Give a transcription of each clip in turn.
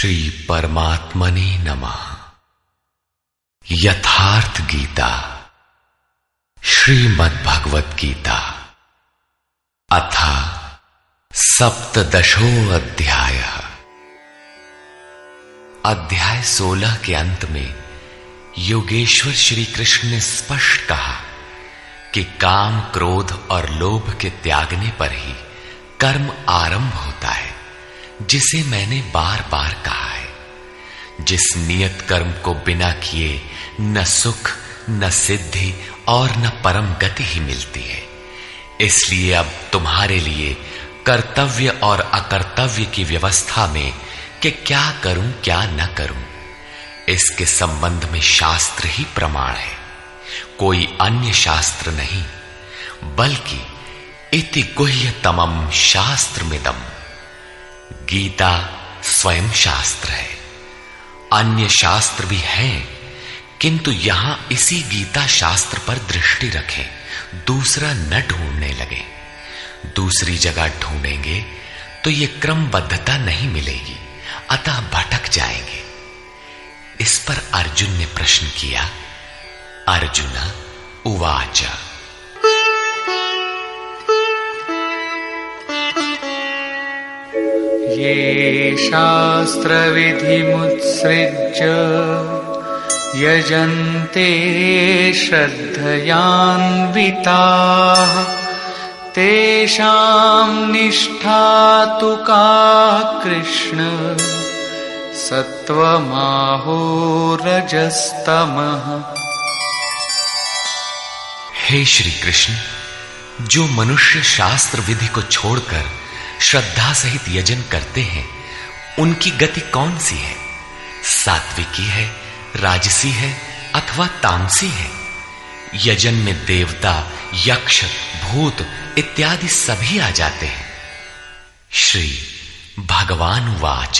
श्री परमात्मने नमः। यथार्थ गीता श्रीमद्भगवत गीता अथ सप्तदशो अध्याय। अध्याय 16 के अंत में योगेश्वर श्री कृष्ण ने स्पष्ट कहा कि काम, क्रोध और लोभ के त्यागने पर ही कर्म आरंभ होता है, जिसे मैंने बार बार कहा है। जिस नियत कर्म को बिना किए न सुख, न सिद्धि और न परम गति ही मिलती है। इसलिए अब तुम्हारे लिए कर्तव्य और अकर्तव्य की व्यवस्था में कि क्या करूं क्या न करूं, इसके संबंध में शास्त्र ही प्रमाण है, कोई अन्य शास्त्र नहीं, बल्कि इति गुह्यतमं शास्त्रमिदम्। गीता स्वयं शास्त्र है। अन्य शास्त्र भी हैं, किंतु यहां इसी गीता शास्त्र पर दृष्टि रखें, दूसरा न ढूंढने लगे। दूसरी जगह ढूंढेंगे तो ये क्रमबद्धता नहीं मिलेगी, अतः भटक जाएंगे। इस पर अर्जुन ने प्रश्न किया। अर्जुन उवाच। ये शास्त्र विधिमुत्सृज्य यजन्ते श्रद्धयान्विताः तेषां निष्ठा तु का कृष्ण सत्वमाहो रजस्तमः। हे श्री कृष्ण, जो मनुष्य शास्त्र विधि को छोड़कर श्रद्धा सहित यजन करते हैं, उनकी गति कौन सी है? सात्विकी है, राजसी है अथवा तामसी है? यजन में देवता, यक्ष, भूत इत्यादि सभी आ जाते हैं। श्री भगवान वाच।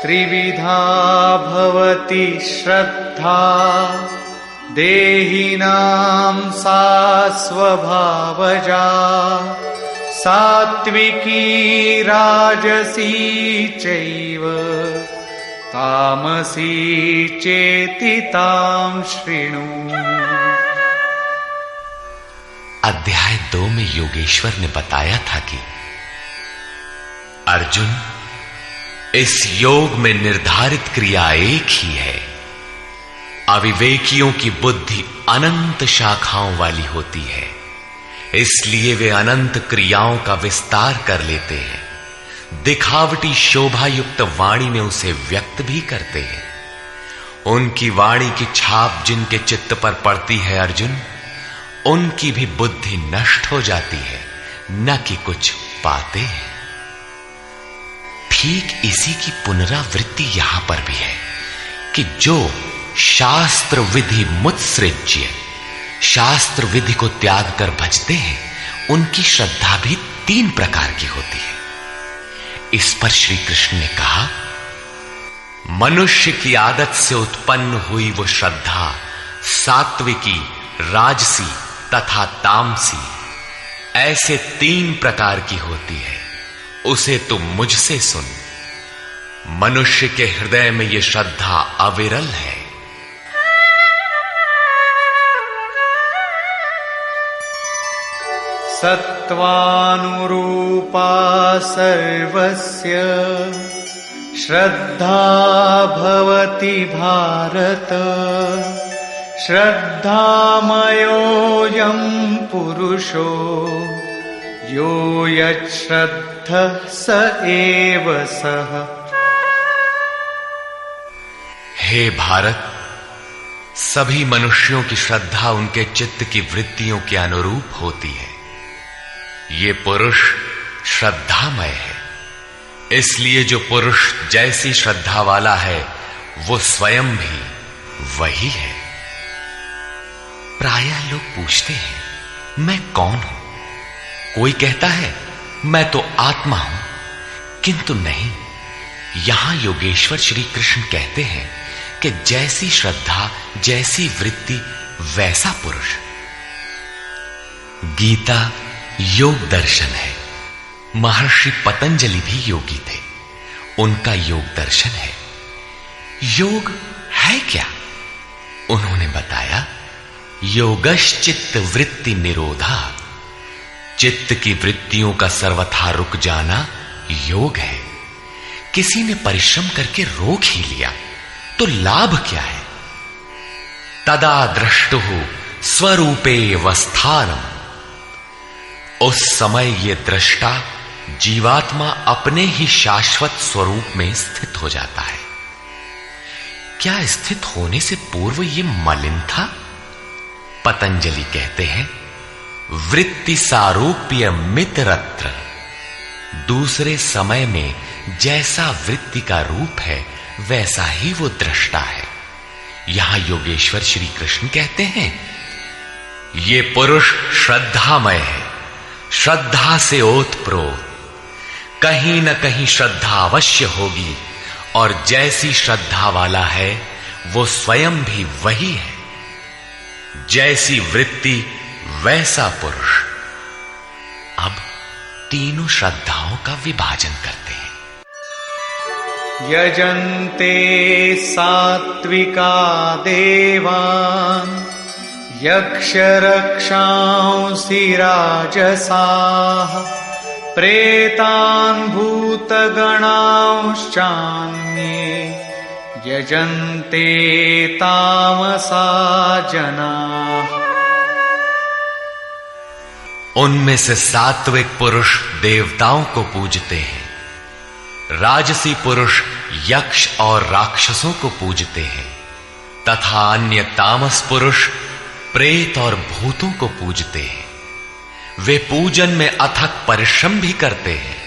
त्रिविधा भवति श्रद्धा देहिनां सा स्वभावजा सात्विकी राजसी चैव तामसी चेति तां शृणु। अध्याय 2 में योगेश्वर ने बताया था कि अर्जुन, इस योग में निर्धारित क्रिया एक ही है। अविवेकियों की बुद्धि अनंत शाखाओं वाली होती है, इसलिए वे अनंत क्रियाओं का विस्तार कर लेते हैं। दिखावटी शोभा युक्त वाणी में उसे व्यक्त भी करते हैं। उनकी वाणी की छाप जिनके चित्त पर पड़ती है अर्जुन, उनकी भी बुद्धि नष्ट हो जाती है, न कि कुछ पाते हैं। ठीक इसी की पुनरावृत्ति यहां पर भी है कि जो शास्त्र विधि मुत्सृज्य, शास्त्र विधि को त्याग कर भजते हैं, उनकी श्रद्धा भी 3 प्रकार की होती है। इस पर श्री कृष्ण ने कहा, मनुष्य की आदत से उत्पन्न हुई वो श्रद्धा सात्विकी, राजसी तथा तामसी ऐसे 3 प्रकार की होती है। उसे तुम मुझसे सुन। मनुष्य के हृदय में यह श्रद्धा अविरल है। सत्वानुरूपा सर्वस्य श्रद्धा भवति भारत श्रद्धामयोऽयं पुरुषो यो यच्छ्रद्धः स एव सः। हे भारत, सभी मनुष्यों की श्रद्धा उनके चित्त की वृत्तियों के अनुरूप होती है। ये पुरुष श्रद्धामय है, इसलिए जो पुरुष जैसी श्रद्धा वाला है वो स्वयं भी वही है। प्रायः लोग पूछते हैं, मैं कौन हूं? कोई कहता है मैं तो आत्मा हूं, किंतु नहीं। यहां योगेश्वर श्री कृष्ण कहते हैं कि जैसी श्रद्धा, जैसी वृत्ति, वैसा पुरुष। गीता योग दर्शन है। महर्षि पतंजलि भी योगी थे, उनका योग दर्शन है। योग है क्या? उन्होंने बताया, योगश्चित्त वृत्ति निरोधा, चित्त की वृत्तियों का सर्वथा रुक जाना योग है। किसी ने परिश्रम करके रोक ही लिया तो लाभ क्या है? तदा दृष्टुः स्वरूपे वस्थानम, उस समय ये दृष्टा जीवात्मा अपने ही शाश्वत स्वरूप में स्थित हो जाता है। क्या स्थित होने से पूर्व ये मलिन था? पतंजलि कहते हैं, वृत्ति सारूप्य मित्रत्र, दूसरे समय में जैसा वृत्ति का रूप है वैसा ही वो दृष्टा है। यहां योगेश्वर श्री कृष्ण कहते हैं, ये पुरुष श्रद्धामय है, श्रद्धा से ओतप्रोत, कहीं न कहीं श्रद्धा अवश्य होगी, और जैसी श्रद्धा वाला है वो स्वयं भी वही है। जैसी वृत्ति वैसा पुरुष। अब तीनों श्रद्धाओं का विभाजन करते हैं। यजन्ते सात्विका देवान् यक्षरक्षांसि राजसाः प्रेतान् भूतगणांश्चान्ये यजन्ते तामसा जनाः। उनमें से सात्विक पुरुष देवताओं को पूजते हैं, राजसी पुरुष यक्ष और राक्षसों को पूजते हैं, तथा अन्य तामस पुरुष प्रेत और भूतों को पूजते हैं। वे पूजन में अथक परिश्रम भी करते हैं।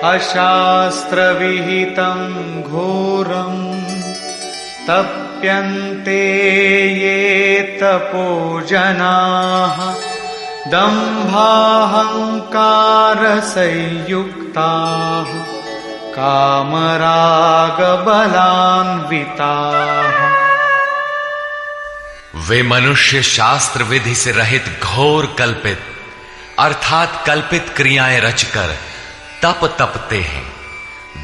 अशास्त्र विहितं घोरं तप्यन्ते ये तपोजनाः दम्भाहंकार संयुक्ताः कामरागबलान्विताः। वे मनुष्य शास्त्र विधि से रहित घोर कल्पित अर्थात कल्पित क्रियाएं रचकर तप तपते हैं।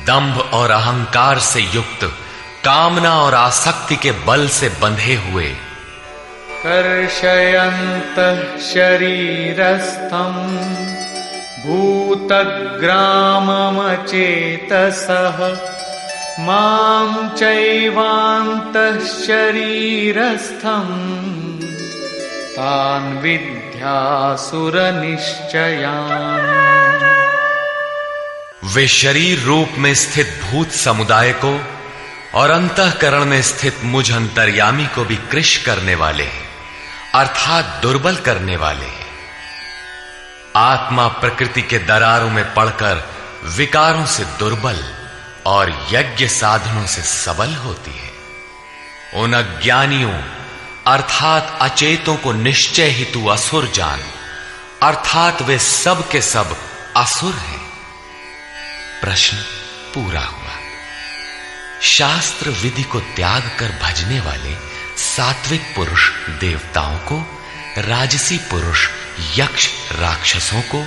दंभ और अहंकार से युक्त, कामना और आसक्ति के बल से बंधे हुए, कर्षयन्तः शरीरस्थं भूतग्राममचेतसः मां चैवान्तः शरीरस्थं तान् विद्यासुरनिश्चयान्। वे शरीर रूप में स्थित भूत समुदाय को और अंतःकरण में स्थित मुझ अंतर्यामी को भी कृश करने वाले हैं, अर्थात दुर्बल करने वाले हैं। आत्मा प्रकृति के दरारों में पड़कर विकारों से दुर्बल और यज्ञ साधनों से सबल होती है। उन अज्ञानियों अर्थात अचेतों को निश्चय ही तू असुर जान, अर्थात वे सब के सब असुर हैं। प्रश्न पूरा हुआ। शास्त्र विधि को त्याग कर भजने वाले सात्विक पुरुष देवताओं को, राजसी पुरुष यक्ष राक्षसों को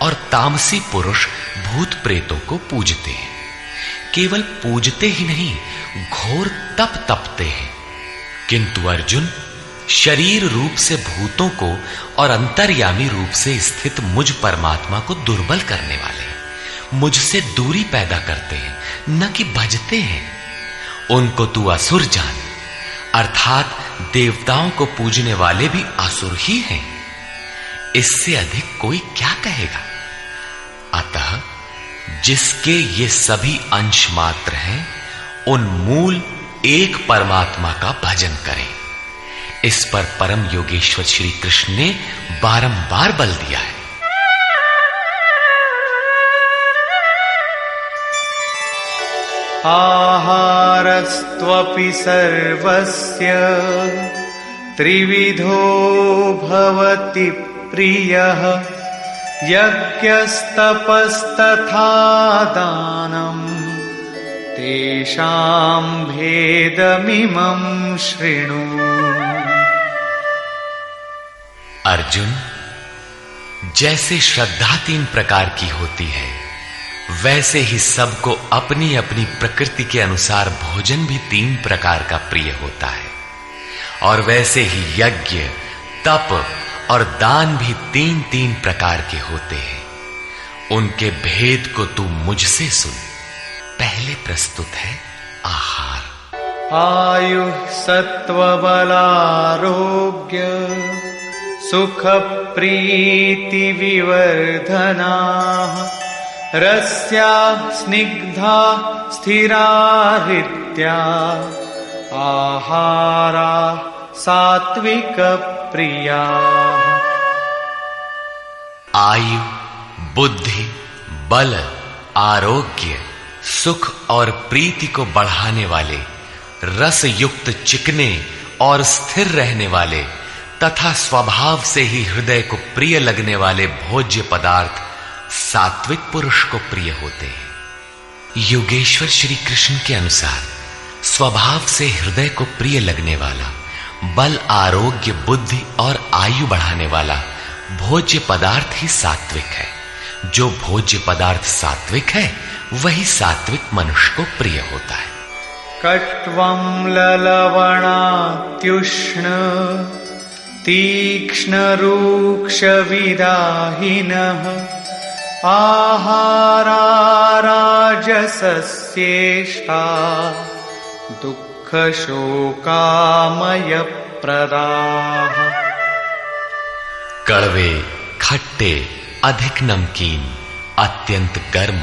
और तामसी पुरुष भूत प्रेतों को पूजते हैं। केवल पूजते ही नहीं, घोर तप तपते हैं। किंतु अर्जुन, शरीर रूप से भूतों को और अंतर्यामी रूप से स्थित मुझ परमात्मा को दुर्बल करने वाले हैं, मुझसे दूरी पैदा करते हैं, न कि भजते हैं। उनको तू असुर जान, अर्थात देवताओं को पूजने वाले भी असुर ही हैं। इससे अधिक कोई क्या कहेगा? अतः जिसके ये सभी अंश मात्र हैं, उन मूल एक परमात्मा का भजन करें। इस पर परम योगेश्वर श्री कृष्ण ने बारंबार बल दिया है। आहारस्त्वपि सर्वस्य त्रिविधो भवति प्रियः यज्ञस्तपस्तथा दानं तेषां भेदमिमं शृणु। अर्जुन, जैसे श्रद्धा 3 प्रकार की होती है, वैसे ही सबको अपनी अपनी प्रकृति के अनुसार भोजन भी 3 प्रकार का प्रिय होता है, और वैसे ही यज्ञ, तप और दान भी 3-3 प्रकार के होते हैं। उनके भेद को तू मुझसे सुन। पहले प्रस्तुत है आहार। आयुः सत्त्वबलारोग्य सुख प्रीति विवर्धनाः रस्या स्निग्धा स्थिरा हृद्या आहारा सात्विक प्रिया। आयु, बुद्धि, बल, आरोग्य, सुख और प्रीति को बढ़ाने वाले, रस युक्त चिकने और स्थिर रहने वाले तथा स्वभाव से ही हृदय को प्रिय लगने वाले भोज्य पदार्थ सात्विक पुरुष को प्रिय होते हैं। योगेश्वर श्री कृष्ण के अनुसार स्वभाव से हृदय को प्रिय लगने वाला, बल, आरोग्य, बुद्धि और आयु बढ़ाने वाला भोज्य पदार्थ ही सात्विक है। जो भोज्य पदार्थ सात्विक है, वही सात्विक मनुष्य को प्रिय होता है। कट्वं ललवणात्युष्ण तीक्ष्ण रूक्ष विदाहिनः आहारा राजसस्येष्टा दुःख शोकामय प्रदाः। कड़वे, खट्टे, अधिक नमकीन, अत्यंत गर्म,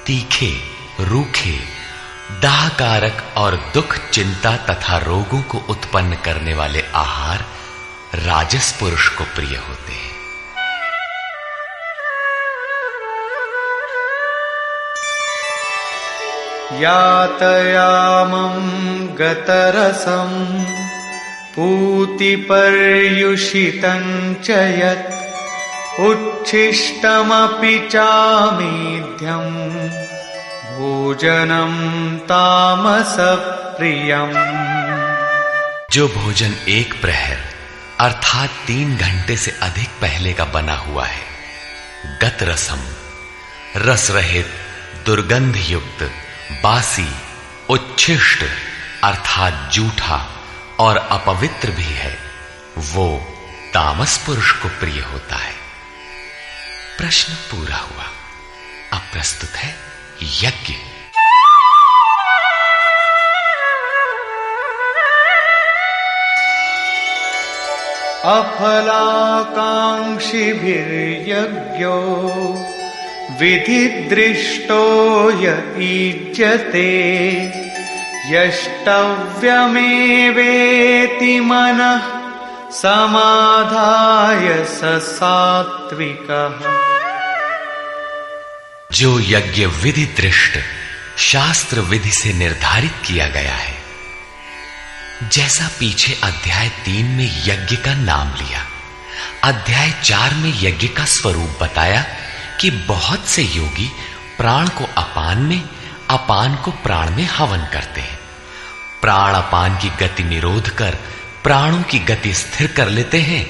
तीखे, रूखे, दाहकारक और दुख, चिंता तथा रोगों को उत्पन्न करने वाले आहार राजस पुरुष को प्रिय होते हैं। यातयामं गतरसं पूतिपर्युषितं च यत् उच्छिष्टमपि चामेध्यं भोजनं तामसप्रियम्। जो भोजन 1 प्रहर अर्थात 3 घंटे से अधिक पहले का बना हुआ है, गत रसम, रस रहित, दुर्गंध युक्त, बासी, उच्छिष्ट अर्थात जूठा और अपवित्र भी है, वो तामस पुरुष को प्रिय होता है। प्रश्न पूरा हुआ। अब प्रस्तुत है यज्ञ। अफलाकांक्षिभिर्यज्ञो विधिदृष्टो य ईज्यते यष्टव्यमेवेति मनः समाधाय स सात्विकः। जो यज्ञ विधि दृष्ट शास्त्र विधि से निर्धारित किया गया है, जैसा पीछे अध्याय 3 में यज्ञ का नाम लिया, अध्याय 4 में यज्ञ का स्वरूप बताया कि बहुत से योगी प्राण को अपान में, अपान को प्राण में हवन करते हैं। प्राण अपान की गति निरोध कर प्राणों की गति स्थिर कर लेते हैं,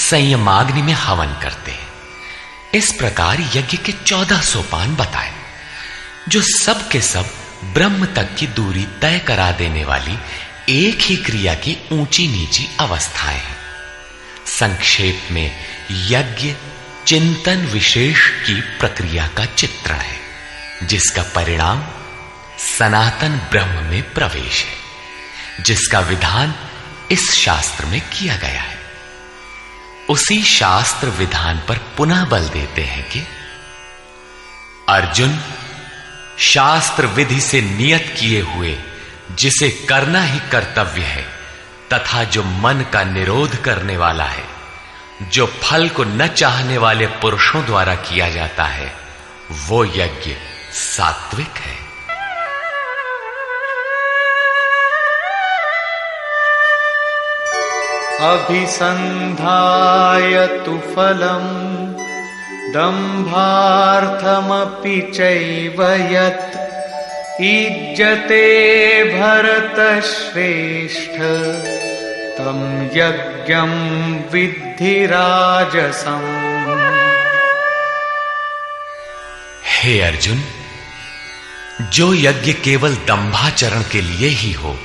संयमाग्नि में हवन करते हैं। इस प्रकार यज्ञ के 14 सोपान बताए, जो सब के सब ब्रह्म तक की दूरी तय करा देने वाली एक ही क्रिया की ऊंची नीची अवस्थाएं हैं। संक्षेप में यज्ञ चिंतन विशेष की प्रक्रिया का चित्रण है, जिसका परिणाम सनातन ब्रह्म में प्रवेश है, जिसका विधान इस शास्त्र में किया गया है। उसी शास्त्र विधान पर पुनः बल देते हैं कि अर्जुन, शास्त्र विधि से नियत किए हुए जिसे करना ही कर्तव्य है तथा जो मन का निरोध करने वाला है, जो फल को न चाहने वाले पुरुषों द्वारा किया जाता है, वो यज्ञ सात्विक है। अभिसंधाय तु फलम् दम्भार्थमपि चैव यत् ईज्जते भरतश्रेष्ठ तं यज्ञं विद्धि राजसम्। हे अर्जुन, जो यज्ञ केवल दंभाचरण के लिए ही हो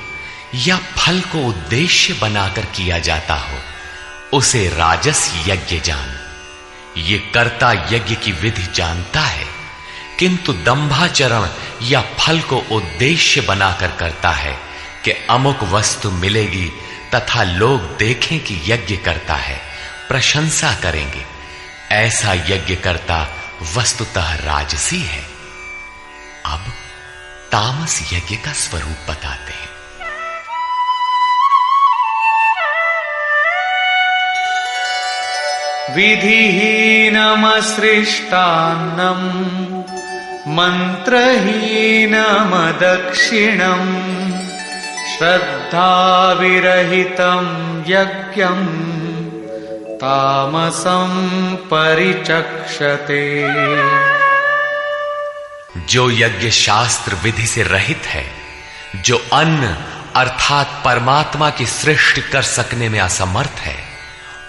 या फल को उद्देश्य बनाकर किया जाता हो, उसे राजस यज्ञ जान। ये कर्ता यज्ञ की विधि जानता है, किंतु दंभाचरण या फल को उद्देश्य बनाकर करता है कि अमुक वस्तु मिलेगी तथा लोग देखें कि यज्ञ करता है, प्रशंसा करेंगे। ऐसा यज्ञ करता वस्तुतः राजसी है। अब तामस यज्ञ का स्वरूप बताते हैं। विधिहीनमसृष्टान्नं मन्त्रहीनमदक्षिणम् श्रद्धाविरहितं यज्ञं तामसं परिचक्षते। जो यज्ञ शास्त्र विधि से रहित है, जो अन्न अर्थात परमात्मा की सृष्टि कर सकने में असमर्थ है,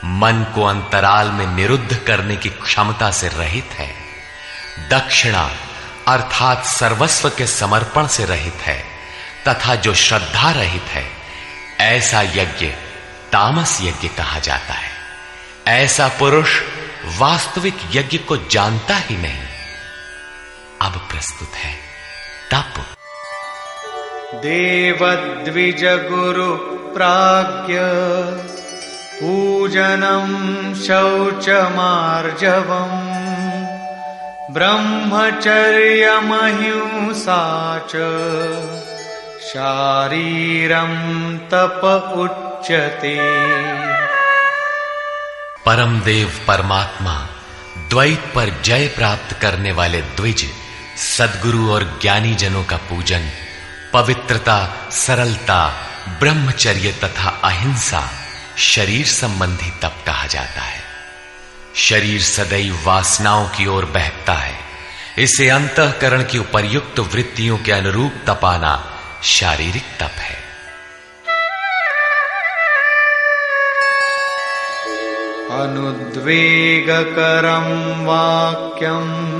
मन को अंतराल में निरुद्ध करने की क्षमता से रहित है, दक्षिणा अर्थात सर्वस्व के समर्पण से रहित है तथा जो श्रद्धा रहित है, ऐसा यज्ञ तामस यज्ञ कहा जाता है। ऐसा पुरुष वास्तविक यज्ञ को जानता ही नहीं। अब प्रस्तुत है तप। देवद्विज गुरु प्राज्ञ पूजनं शौचमार्जवम् ब्रह्मचर्यमहिंसा च शारीरं तप उच्यते। परम देव परमात्मा द्वैत पर जय प्राप्त करने वाले द्विज सद्गुरु और ज्ञानी जनों का पूजन, पवित्रता, सरलता, ब्रह्मचर्य तथा अहिंसा शरीर संबंधी तप कहा जाता है। शरीर सदैव वासनाओं की ओर बहकता है, इसे अंतःकरण की उपर्युक्त वृत्तियों के अनुरूप तपाना शारीरिक तप है। अनुद्वेगकरं वाक्यं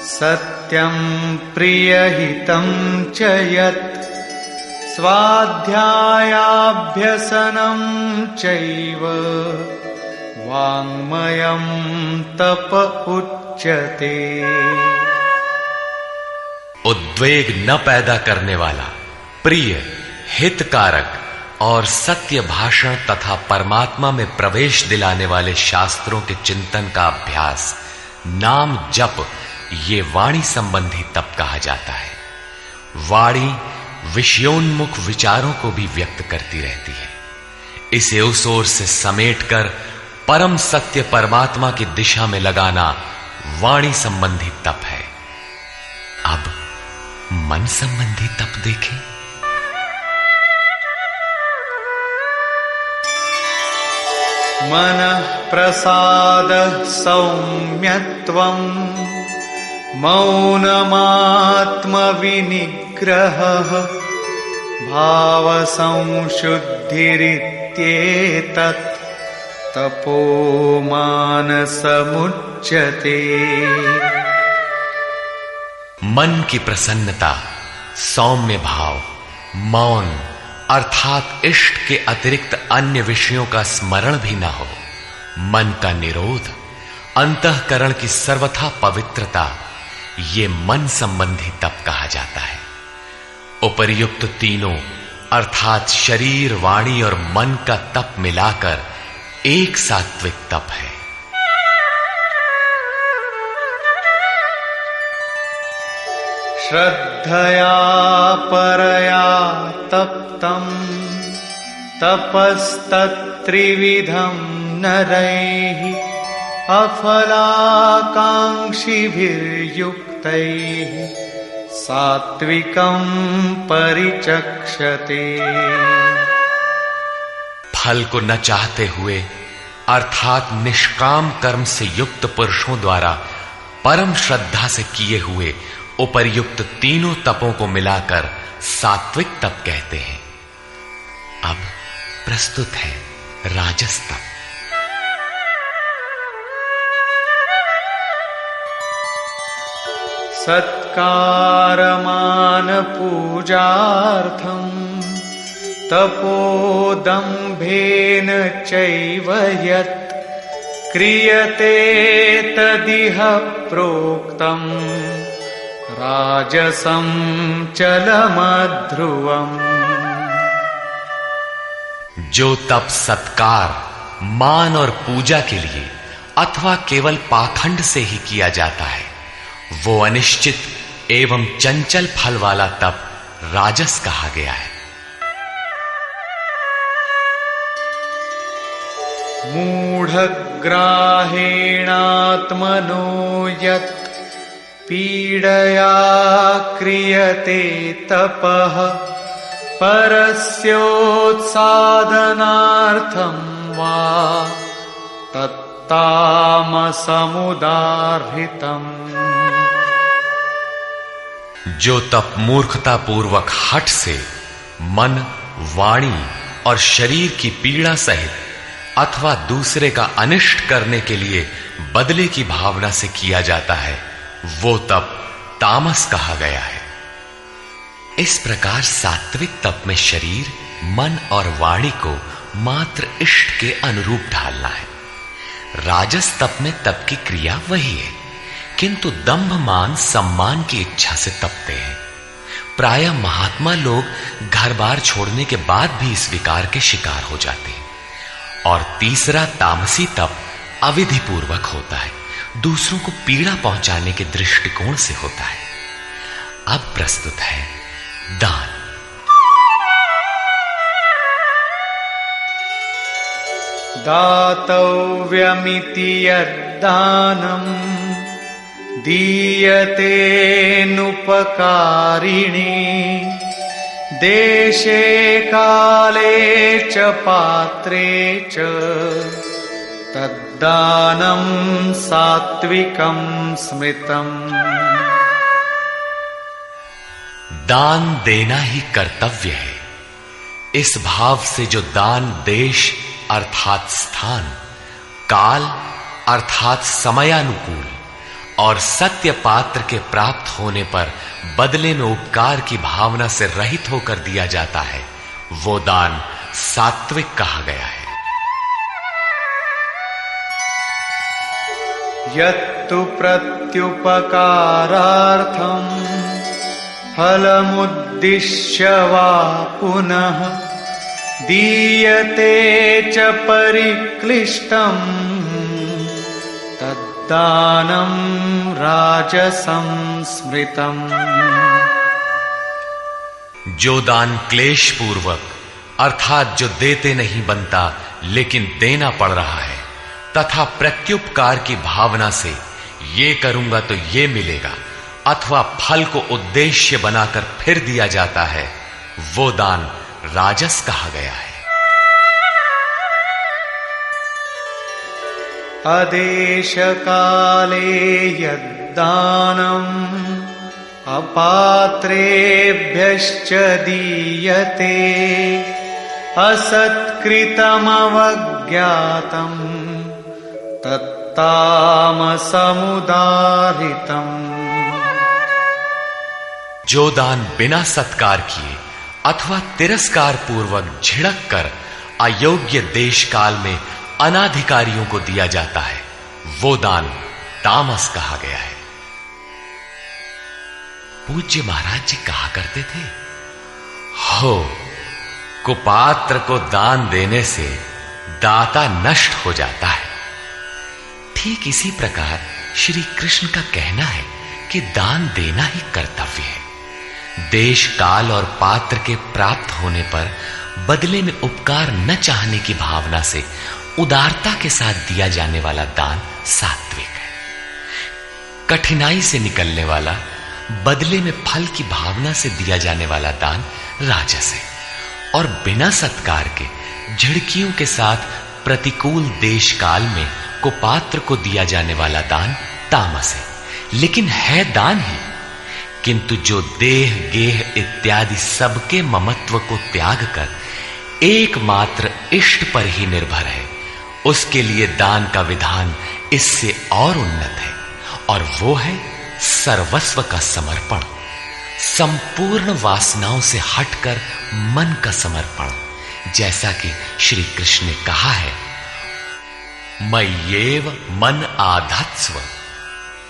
सत्यं प्रियहितं च यत् स्वाध्यायाभ्यसनं चैव वाङ्मयं तप उच्यते। उद्वेग न पैदा करने वाला, प्रिय, हितकारक और सत्य भाषण तथा परमात्मा में प्रवेश दिलाने वाले शास्त्रों के चिंतन का अभ्यास, नाम जप, ये वाणी संबंधी तप कहा जाता है। वाणी विषयोन्मुख विचारों को भी व्यक्त करती रहती है। इसे उस ओर से समेटकर परम सत्य परमात्मा की दिशा में लगाना वाणी संबंधी तप है। अब मन संबंधी तप देखें। मनः प्रसादः सौम्यत्वम् मौनमात्मविनिग्रहः भावसंशुद्धिरित्येतत् तपो मानसमुच्यते। मन की प्रसन्नता, सौम्य भाव, मौन अर्थात इष्ट के अतिरिक्त अन्य विषयों का स्मरण भी न हो, मन का निरोध, अंतःकरण की सर्वथा पवित्रता, ये मन संबंधी तप कहा जाता है। उपर्युक्त तीनों अर्थात शरीर, वाणी और मन का तप मिलाकर एक सात्विक तप है। श्रद्धया परया तप्तं तपस्तत्त्रिविधं नरैः अफलाकांक्षिभिर्युक्तैः सात्विकं परिचक्षते। फल को न चाहते हुए अर्थात निष्काम कर्म से युक्त पुरुषों द्वारा परम श्रद्धा से किए हुए उपर्युक्त तीनों तपों को मिलाकर सात्विक तप कहते हैं। अब प्रस्तुत है राजस तप। सत्कारमान पूजार्थं तपोदम्भेन चैव यत् क्रियते तदिह प्रोक्तम् राजसं चलमध्रुवम्। जो तप सत्कार, मान और पूजा के लिए अथवा केवल पाखंड से ही किया जाता है, वो अनिश्चित एवं चंचल फल वाला तप राजस कहा गया है। मूढ़ग्राहेणात्मनो यत् पीडया क्रियते तपः परस्योत्सादनार्थं वा तत्तामसमुदाहृतम्। जो तप मूर्खता पूर्वक हठ से मन, वाणी और शरीर की पीड़ा सहित अथवा दूसरे का अनिष्ट करने के लिए बदले की भावना से किया जाता है, वो तप तामस कहा गया है। इस प्रकार सात्विक तप में शरीर, मन और वाणी को मात्र इष्ट के अनुरूप ढालना है। राजस तप में तप की क्रिया वही है, किंतु दंभ मान सम्मान की इच्छा से तपते हैं। प्रायः महात्मा लोग घर बार छोड़ने के बाद भी इस विकार के शिकार हो जाते हैं। और तीसरा तामसी तप अविधि पूर्वक होता है, दूसरों को पीड़ा पहुंचाने के दृष्टिकोण से होता है। अब प्रस्तुत है दान। दातव्यमिति यद्दानं दीयतेनुपकारिणे देशे काले च पात्रे च तद्दानं सात्विकं स्मृतम्। दान देना ही कर्तव्य है। इस भाव से जो दान देश अर्थात स्थान, काल अर्थात समयानुकूल और सत्य पात्र के प्राप्त होने पर बदले में उपकार की भावना से रहित होकर दिया जाता है, वो दान सात्विक कहा गया है। यत्तु प्रत्युपकारार्थं फलमुद्दिश्य वा पुनः दीयते च परिक्लिष्टं तद्दानं राजसं स्मृतम्। जो दान क्लेश पूर्वक अर्थात जो देते नहीं बनता लेकिन देना पड़ रहा है तथा प्रत्युपकार की भावना से ये करूंगा तो ये मिलेगा अथवा फल को उद्देश्य बनाकर फिर दिया जाता है, वो दान राजस कहा गया है। अदेश काले यद्दानम् अपात्रेभ्यश्च दीयते असत्कृतमवज्ञातं तत्तामसमुदाहृतम्। जो दान बिना सत्कार किए अथवा तिरस्कार पूर्वक झिड़क कर अयोग्य देश काल में अनाधिकारियों को दिया जाता है, वो दान तामस कहा गया है। पूज्य महाराज जी कहा करते थे, हो कुपात्र को दान देने से दाता नष्ट हो जाता है। ठीक इसी प्रकार श्री कृष्ण का कहना है कि दान देना ही कर्तव्य है। देश, काल और पात्र के प्राप्त होने पर बदले में उपकार न चाहने की भावना से उदारता के साथ दिया जाने वाला दान सात्विक है। कठिनाई से निकलने वाला, बदले में फल की भावना से दिया जाने वाला दान राजस है। और बिना सत्कार के झिड़कियों के साथ प्रतिकूल देश काल में कुपात्र को दिया जाने वाला दान तामस है, लेकिन है दान ही, किंतु जो देह गेह इत्यादि सबके ममत्व को त्याग कर एकमात्र इष्ट पर ही निर्भर है, उसके लिए दान का विधान इससे और उन्नत है, और वो है सर्वस्व का समर्पण, संपूर्ण वासनाओं से हटकर मन का समर्पण। जैसा कि श्री कृष्ण ने कहा है, मय्येव मन आधत्स्व,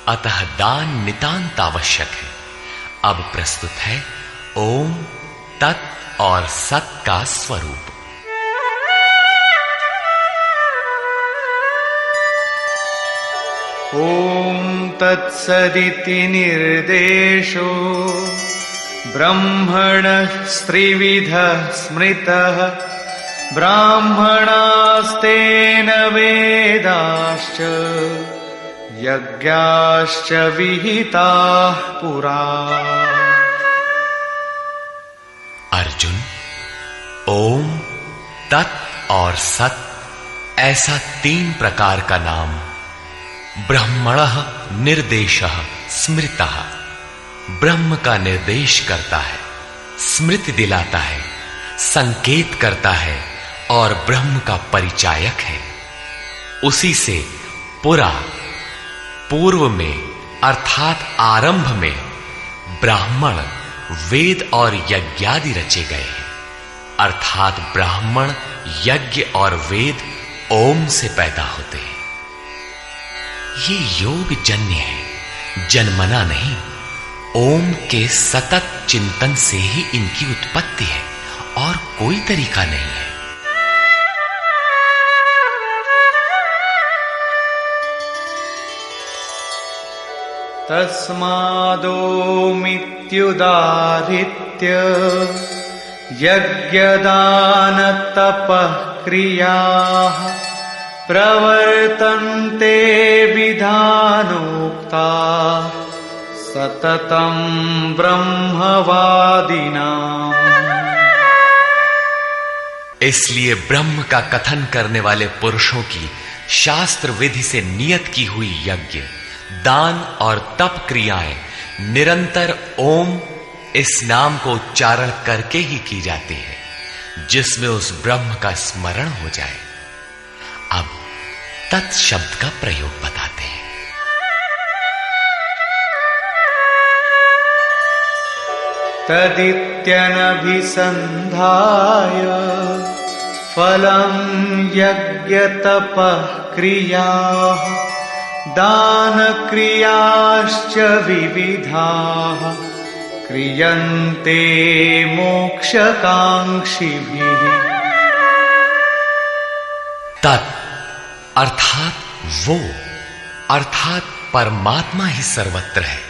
अतः दान नितांत आवश्यक है। अब प्रस्तुत है ओम तत् और सत का स्वरूप। ॐ तत्सदिति निर्देशो ब्रह्मणः त्रिविधः स्मृतः ब्राह्मणास्तेन वेदाश्च यज्ञाश्च विहिताः पुरा। अर्जुन, ओम, तत् और सत ऐसा 3 प्रकार का नाम ब्रह्मणः निर्देशः स्मृतः, ब्रह्म का निर्देश करता है, स्मृति दिलाता है, संकेत करता है और ब्रह्म का परिचायक है। उसी से पुरा, पूर्व में अर्थात आरंभ में ब्राह्मण, वेद और यज्ञादि रचे गए हैं, अर्थात ब्राह्मण, यज्ञ और वेद ओम से पैदा होते हैं। ये योग जन्य है, जन्मना नहीं। ओम के सतत चिंतन से ही इनकी उत्पत्ति है और कोई तरीका नहीं है। तस्मादोमित्युदाहृत्य यज्ञदान तपः क्रियाः प्रवर्तन्ते विधानोक्ता सततं ब्रह्मवादिनाम्। इसलिए ब्रह्म का कथन करने वाले पुरुषों की शास्त्र विधि से नियत की हुई यज्ञ, दान और तप क्रियाएं निरंतर ओम इस नाम को उच्चारण करके ही की जाती है, जिसमें उस ब्रह्म का स्मरण हो जाए। अब तत् शब्द का प्रयोग बताते हैं। तदित्यनभिसन्धाय फलं यज्ञ तपः क्रियाः दान क्रियाश्च विविधाः क्रियन्ते मोक्षकांक्षिभिः। तत् अर्थात वो, अर्थात परमात्मा ही सर्वत्र है।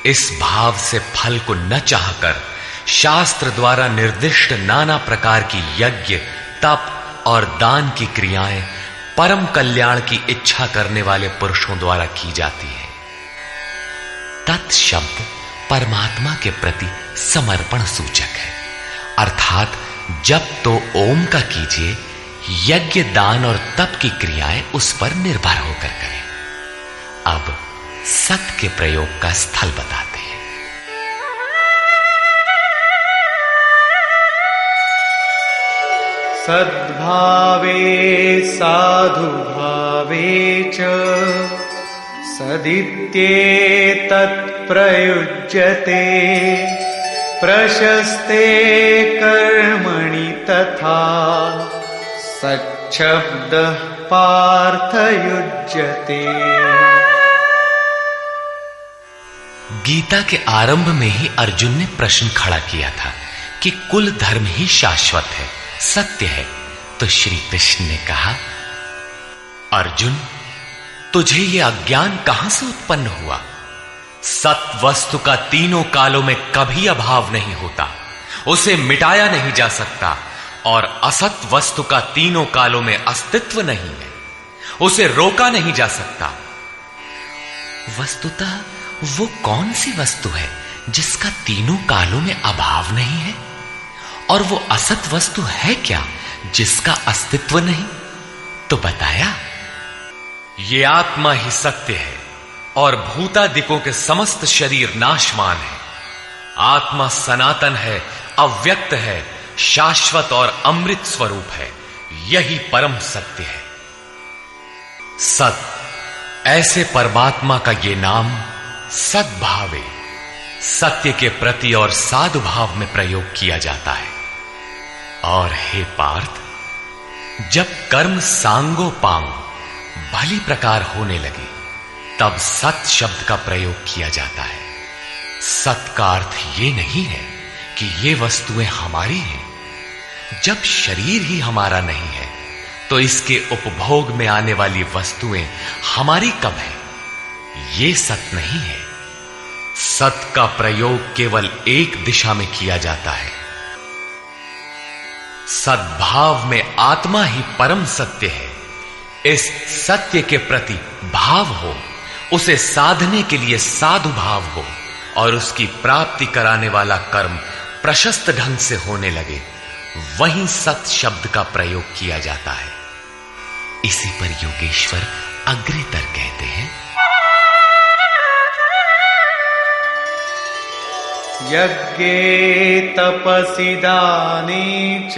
इस भाव से फल को न चाहकर शास्त्र द्वारा निर्दिष्ट नाना प्रकार की यज्ञ, तप और दान की क्रियाएं परम कल्याण की इच्छा करने वाले पुरुषों द्वारा की जाती है। तत् शब्द परमात्मा के प्रति समर्पण सूचक है, अर्थात जब तो ओम का कीजिए, यज्ञ, दान और तप की क्रियाएं उस पर निर्भर होकर करें। अब सत के प्रयोग का स्थल बताते हैं। सद्भावे साधुभावे च सदित्येतत् प्रयुज्यते प्रशस्ते कर्मणि तथा सच्छब्दः पार्थयुज्यते। गीता के आरंभ में ही अर्जुन ने प्रश्न खड़ा किया था कि कुल धर्म ही शाश्वत है, सत्य है। तो श्री कृष्ण ने कहा, अर्जुन, तुझे यह अज्ञान कहां से उत्पन्न हुआ? सत वस्तु का तीनों कालों में कभी अभाव नहीं होता, उसे मिटाया नहीं जा सकता, और असत वस्तु का तीनों कालों में अस्तित्व नहीं है, उसे रोका नहीं जा सकता। वस्तुतः वो कौन सी वस्तु है जिसका तीनों कालों में अभाव नहीं है? और वो असत वस्तु है क्या जिसका अस्तित्व नहीं? तो बताया, ये आत्मा ही सत्य है और भूतादिकों के समस्त शरीर नाशवान है। आत्मा सनातन है, अव्यक्त है, शाश्वत और अमृत स्वरूप है। यही परम सत्य है। सत, ऐसे परमात्मा का ये नाम सद्भावे, सत्य के प्रति और साधु भाव में प्रयोग किया जाता है। और हे पार्थ, जब कर्म सांगो पांग भली प्रकार होने लगे, तब सत शब्द का प्रयोग किया जाता है। सत का अर्थ ये नहीं है कि ये वस्तुएं हमारी हैं। जब शरीर ही हमारा नहीं है, तो इसके उपभोग में आने वाली वस्तुएं हमारी कब है? ये सत नहीं है। सत का प्रयोग केवल एक दिशा में किया जाता है। सद्भाव में आत्मा ही परम सत्य है। इस सत्य के प्रति भाव हो, उसे साधने के लिए साधु भाव हो और उसकी प्राप्ति कराने वाला कर्म प्रशस्त ढंग से होने लगे, वहीं सत शब्द का प्रयोग किया जाता है। इसी पर योगेश्वर अग्रेतर कहते हैं, यज्ञे तपसि दाने च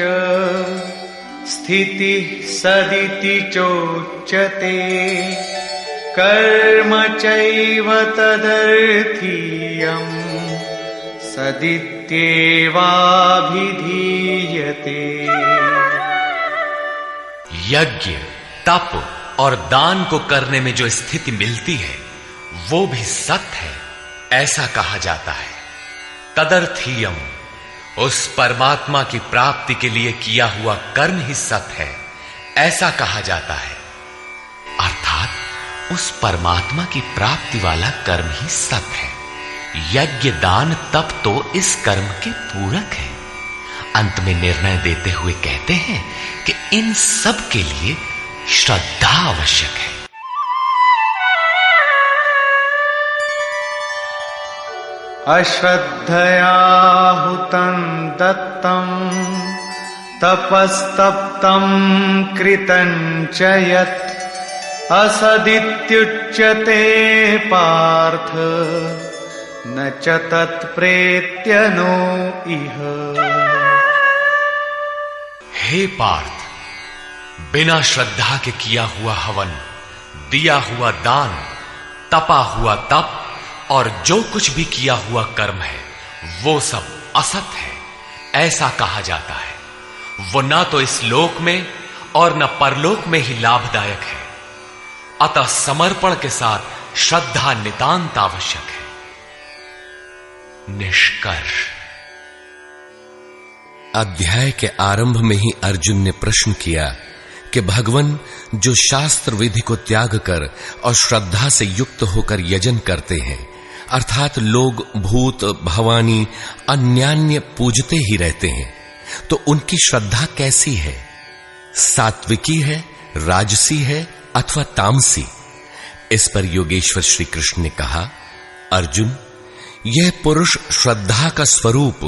स्थितिः सदिति चोच्यते कर्म चैव तदर्थीयम् सदित्येवाभिधीयते। यज्ञ, तप और दान को करने में जो स्थिति मिलती है, वो भी सत्य है, ऐसा कहा जाता है। तदर्थीयम, उस परमात्मा की प्राप्ति के लिए किया हुआ कर्म ही सत्य है, ऐसा कहा जाता है। अर्थात उस परमात्मा की प्राप्ति वाला कर्म ही सत्य है। यज्ञ, दान, तप तो इस कर्म के पूरक है। अंत में निर्णय देते हुए कहते हैं कि इन सब के लिए श्रद्धा आवश्यक है। अश्रद्धया हुतं दत्तं तपस्तप्तं कृतं च यत् असदित्युच्यते पार्थ न च तत्प्रेत्य नो इह। हे पार्थ, बिना श्रद्धा के किया हुआ हवन, दिया हुआ दान, तपा हुआ तप और जो कुछ भी किया हुआ कर्म है, वो सब असत है, ऐसा कहा जाता है। वो ना तो इस लोक में और न परलोक में ही लाभदायक है। अतः समर्पण के साथ श्रद्धा नितांत आवश्यक है। निष्कर्ष। अध्याय के आरंभ में ही अर्जुन ने प्रश्न किया कि भगवान जो शास्त्र विधि को त्याग कर और श्रद्धा से युक्त होकर यजन करते हैं, अर्थात लोग भूत भवानी अन्यान्य पूजते ही रहते हैं, तो उनकी श्रद्धा कैसी है? सात्विकी है, राजसी है अथवा तामसी? इस पर योगेश्वर श्री कृष्ण ने कहा, अर्जुन, यह पुरुष श्रद्धा का स्वरूप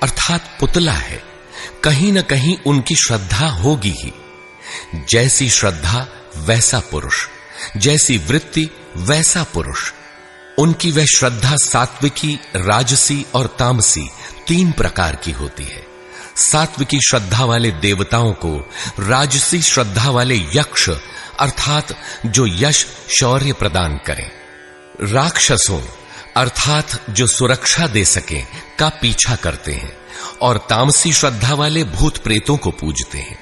अर्थात पुतला है। कहीं न कहीं उनकी श्रद्धा होगी ही। जैसी श्रद्धा वैसा पुरुष, जैसी वृत्ति वैसा पुरुष। उनकी वह श्रद्धा सात्विकी, राजसी और तामसी 3 प्रकार की होती है। सात्विकी श्रद्धा वाले देवताओं को राजसी श्रद्धा वाले यक्ष अर्थात जो यश शौर्य प्रदान करें, राक्षसों अर्थात जो सुरक्षा दे सकें का पीछा करते हैं, और तामसी श्रद्धा वाले भूत प्रेतों को पूजते हैं।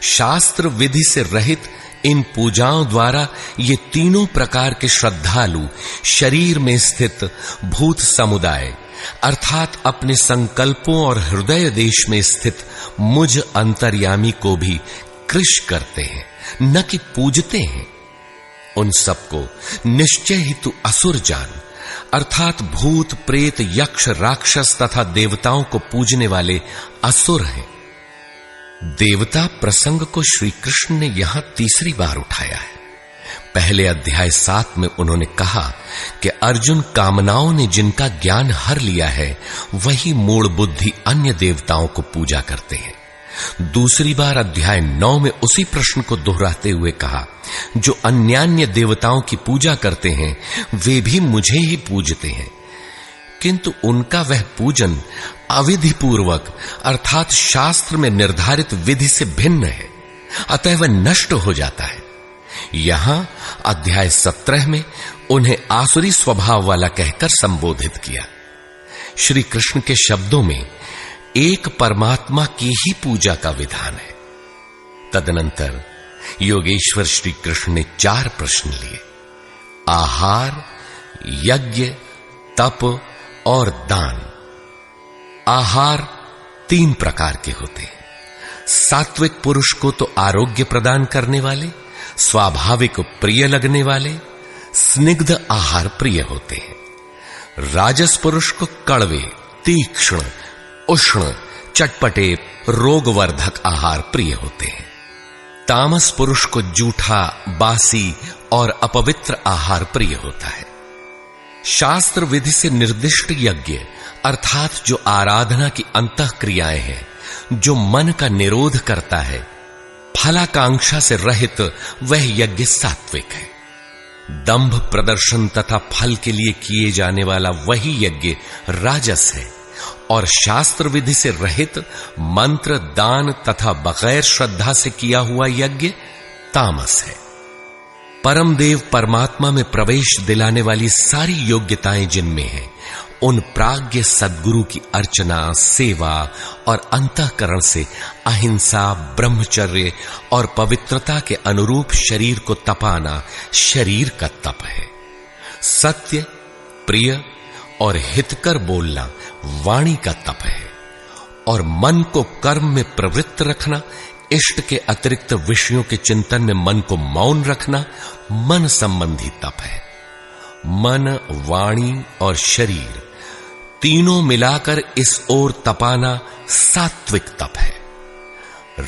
शास्त्र विधि से रहित इन पूजाओं द्वारा ये तीनों प्रकार के श्रद्धालु शरीर में स्थित भूत समुदाय अर्थात अपने संकल्पों और हृदय देश में स्थित मुझ अंतर्यामी को भी कृश करते हैं, न कि पूजते हैं। उन सबको निश्चय ही तू असुर जान, अर्थात भूत प्रेत यक्ष राक्षस तथा देवताओं को पूजने वाले असुर हैं। देवता प्रसंग को श्री कृष्ण ने यहां तीसरी बार उठाया है। पहले अध्याय 7 में उन्होंने कहा कि अर्जुन, कामनाओं ने जिनका ज्ञान हर लिया है, वही मूढ़ बुद्धि अन्य देवताओं को पूजा करते हैं। दूसरी बार अध्याय 9 में उसी प्रश्न को दोहराते हुए कहा, जो अन्यान्य देवताओं की पूजा करते हैं वे भी मुझे ही पूजते हैं, किंतु उनका वह पूजन अविधि पूर्वक अर्थात शास्त्र में निर्धारित विधि से भिन्न है, अतः वह नष्ट हो जाता है। यहां अध्याय 17 में उन्हें आसुरी स्वभाव वाला कहकर संबोधित किया। श्री कृष्ण के शब्दों में एक परमात्मा की ही पूजा का विधान है। तदनंतर योगेश्वर श्री कृष्ण ने 4 प्रश्न लिए। आहार, यज्ञ, तप और दान। आहार 3 प्रकार के होते हैं। सात्विक पुरुष को तो आरोग्य प्रदान करने वाले, स्वाभाविक प्रिय लगने वाले स्निग्ध आहार प्रिय होते हैं। राजस पुरुष को कड़वे, तीक्ष्ण, उष्ण, चटपटे, रोगवर्धक आहार प्रिय होते हैं। तामस पुरुष को जूठा, बासी और अपवित्र आहार प्रिय होता है। शास्त्र विधि से निर्दिष्ट यज्ञ अर्थात जो आराधना की अंतः क्रियाएं हैं, जो मन का निरोध करता है, फलाकांक्षा से रहित वह यज्ञ सात्विक है। दंभ प्रदर्शन तथा फल के लिए किए जाने वाला वही यज्ञ राजस है और शास्त्र विधि से रहित मंत्र, दान तथा बगैर श्रद्धा से किया हुआ यज्ञ तामस है। परमदेव परमात्मा में प्रवेश दिलाने वाली सारी योग्यताएं जिनमें हैं, उन प्राज्ञ सद्गुरु की अर्चना, सेवा और अंतःकरण से अहिंसा, ब्रह्मचर्य और पवित्रता के अनुरूप शरीर को तपाना शरीर का तप है। सत्य, प्रिय और हितकर बोलना वाणी का तप है और मन को कर्म में प्रवृत्त रखना, इष्ट के अतिरिक्त विषयों के चिंतन में मन को मौन रखना मन संबंधी तप है। मन, वाणी और शरीर तीनों मिलाकर इस ओर तपाना सात्विक तप है।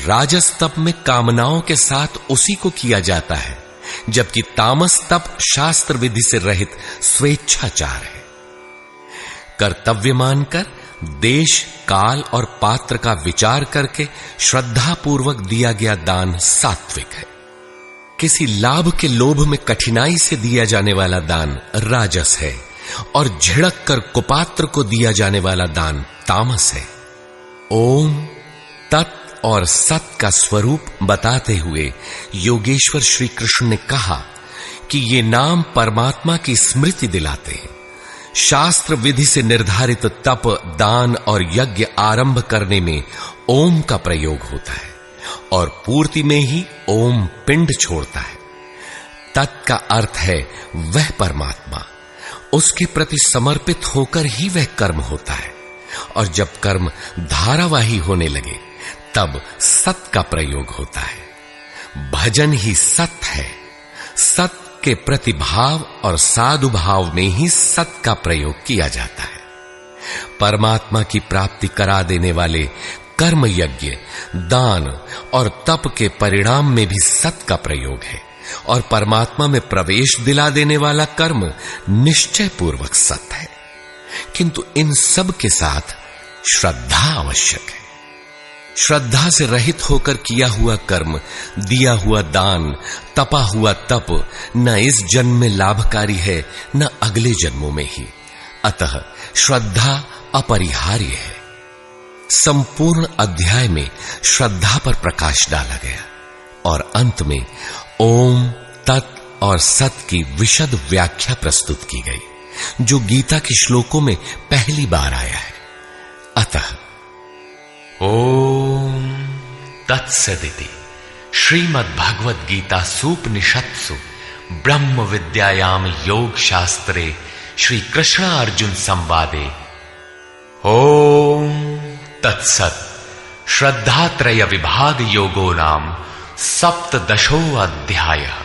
राजस तप में कामनाओं के साथ उसी को किया जाता है, जबकि तामस तप शास्त्र विधि से रहित स्वेच्छाचार है। कर्तव्य मानकर देश, काल और पात्र का विचार करके श्रद्धापूर्वक दिया गया दान सात्विक है। किसी लाभ के लोभ में कठिनाई से दिया जाने वाला दान राजस है और झिड़क कर कुपात्र को दिया जाने वाला दान तामस है। ओम, तत् और सत का स्वरूप बताते हुए योगेश्वर श्री कृष्ण ने कहा कि ये नाम परमात्मा की स्मृति दिलाते हैं। शास्त्र विधि से निर्धारित तप, दान और यज्ञ आरंभ करने में ओम का प्रयोग होता है और पूर्ति में ही ओम पिंड छोड़ता है। तत् का अर्थ है वह परमात्मा, उसके प्रति समर्पित होकर ही वह कर्म होता है और जब कर्म धारावाही होने लगे तब सत का प्रयोग होता है। भजन ही सत है। सत के प्रतिभाव और साधु भाव में ही सत का प्रयोग किया जाता है। परमात्मा की प्राप्ति करा देने वाले कर्म, यज्ञ, दान और तप के परिणाम में भी सत का प्रयोग है और परमात्मा में प्रवेश दिला देने वाला कर्म निश्चय पूर्वक सत है। किंतु इन सब के साथ श्रद्धा आवश्यक है। श्रद्धा से रहित होकर किया हुआ कर्म, दिया हुआ दान, तपा हुआ तप न इस जन्म में लाभकारी है न अगले जन्मों में ही। अतः श्रद्धा अपरिहार्य है। संपूर्ण अध्याय में श्रद्धा पर प्रकाश डाला गया और अंत में ओम, तत् और सत की विशद व्याख्या प्रस्तुत की गई, जो गीता के श्लोकों में पहली बार आया है। अतः ओम तत्सदिति श्रीमद्भगवद गीता सूपनिषत्सु ब्रह्म विद्यायाम योग शास्त्रे श्री कृष्ण अर्जुन संवादे ओम तत्सत् श्रद्धात्रय विभाग योगो नाम सप्तदशो अध्यायः।